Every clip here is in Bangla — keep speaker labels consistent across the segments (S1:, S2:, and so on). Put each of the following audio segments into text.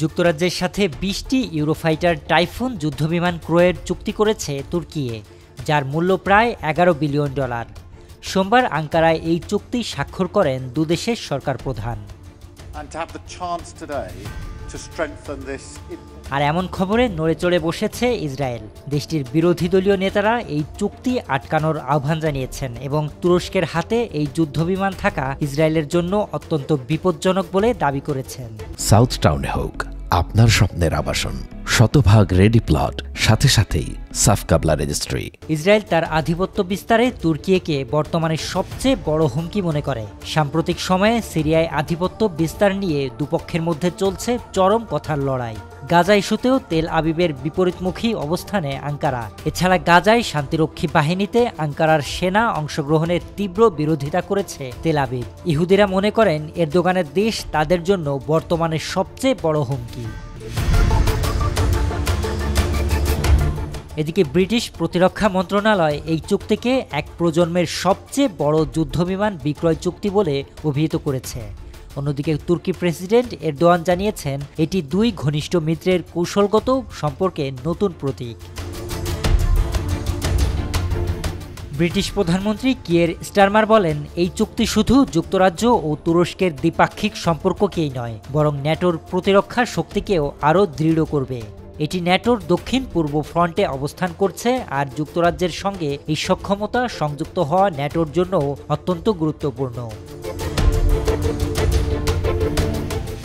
S1: যুক্তরাজ্যের সাথে ২০টি ইউরোফাইটার টাইফুন যুদ্ধবিমান ক্রয়ের চুক্তি করেছে তুর্কি, যার মূল্য প্রায় $11 বিলিয়ন। সোমবার আঙ্কারায় এই চুক্তি স্বাক্ষর করেন দুদেশের সরকার প্রধান। আর এমন খবরে নড়েচড়ে বসেছে ইসরায়েল। দেশটির বিরোধী দলীয় নেতারা এই চুক্তি আটকানোর আহ্বান জানিয়েছেন এবং তুরস্কের হাতে এই যুদ্ধবিমান থাকা ইসরায়েলের জন্য অত্যন্ত বিপজ্জনক বলে দাবি করেছেন।
S2: সাউথ টাউনে হোক আপনার স্বপ্নের আবাসন, শতভাগ রেডি প্লট, সাথে সাথেই সাফকাবলা রেজিস্ট্রি।
S1: ইসরায়েল তার আধিপত্য বিস্তারে তুর্কিকে বর্তমানে সবচেয়ে বড় হুমকি মনে করে। সাম্প্রতিক সময়ে সিরিয়ায় আধিপত্য বিস্তার নিয়ে দুপক্ষের মধ্যে চলছে চরম কথার লড়াই। গাজা ইস্যুতেও তেল আবিবের বিপরীতমুখী অবস্থানে আঙ্কারা। এছাড়া গাজায় শান্তিরক্ষী বাহিনীতে আঙ্কারার সেনা অংশগ্রহণের তীব্র বিরোধিতা করেছে তেল আবিব। ইহুদিরা মনে করেন এরদোগানের দেশ তাদের জন্য বর্তমানে সবচেয়ে বড় হুমকি। এদিকে ব্রিটিশ প্রতিরক্ষা মন্ত্রণালয় এই চুক্তিকে এক প্রজন্মের সবচেয়ে বড় যুদ্ধবিমান বিক্রয় চুক্তি বলে অভিহিত করেছে। অন্যদিকে তুর্কি প্রেসিডেন্ট এরদোয়ান জানিয়েছেন এটি দুই ঘনিষ্ঠ মিত্রের কৌশলগত সম্পর্কে নতুন প্রতীক। ব্রিটিশ প্রধানমন্ত্রী কিয়ের স্টারমার বলেন, এই চুক্তি শুধু যুক্তরাজ্য ও তুরস্কের দ্বিপাক্ষিক সম্পর্ককেই নয়, বরং ন্যাটোর প্রতিরক্ষা শক্তিকেও আরও দৃঢ় করবে। এটি ন্যাটোর দক্ষিণ পূর্ব ফ্রন্টে অবস্থান করছে, আর যুক্তরাজ্যের সঙ্গে এই সক্ষমতা সংযুক্ত হওয়া ন্যাটোর জন্য অত্যন্ত গুরুত্বপূর্ণ।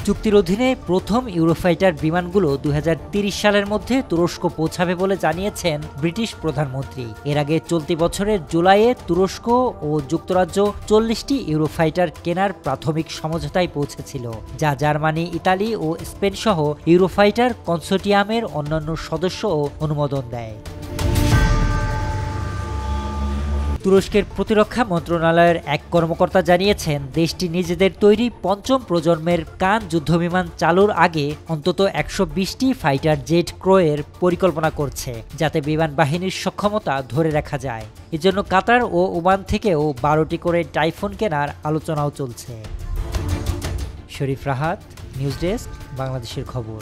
S1: চুক্তির অধীনে প্রথম ইউরোফাইটার বিমানগুলো ২০৩০ সালের মধ্যে তুরস্ক পৌঁছাবে বলে জানিয়েছেন ব্রিটিশ প্রধানমন্ত্রী। এর আগে চলতি বছরের জুলাইয়ে তুরস্ক ও যুক্তরাজ্য ৪০টি ইউরোফাইটার কেনার প্রাথমিক সমঝোতায় পৌঁছেছিল, যা জার্মানি, ইতালি ও স্পেন সহ ইউরোফাইটার কনসোর্টিয়ামের অন্যান্য সদস্যও অনুমোদন দেয়। তুরস্কের প্রতিরক্ষা মন্ত্রণালয়ের এক কর্মকর্তা জানিয়েছেন দেশটি নিজেদের তৈরি পঞ্চম প্রজন্মের কান যুদ্ধবিমান চালুর আগে অন্তত ১২০টি ফাইটার জেট ক্রয়ের পরিকল্পনা করছে, যাতে বিমান বাহিনীর সক্ষমতা ধরে রাখা যায়। এজন্য কাতার ও ওমান থেকেও ১২টি করে টাইফুন কেনার আলোচনাও চলছে। শরীফ রাহাত, নিউজ ডেস্ক, বাংলাদেশের খবর।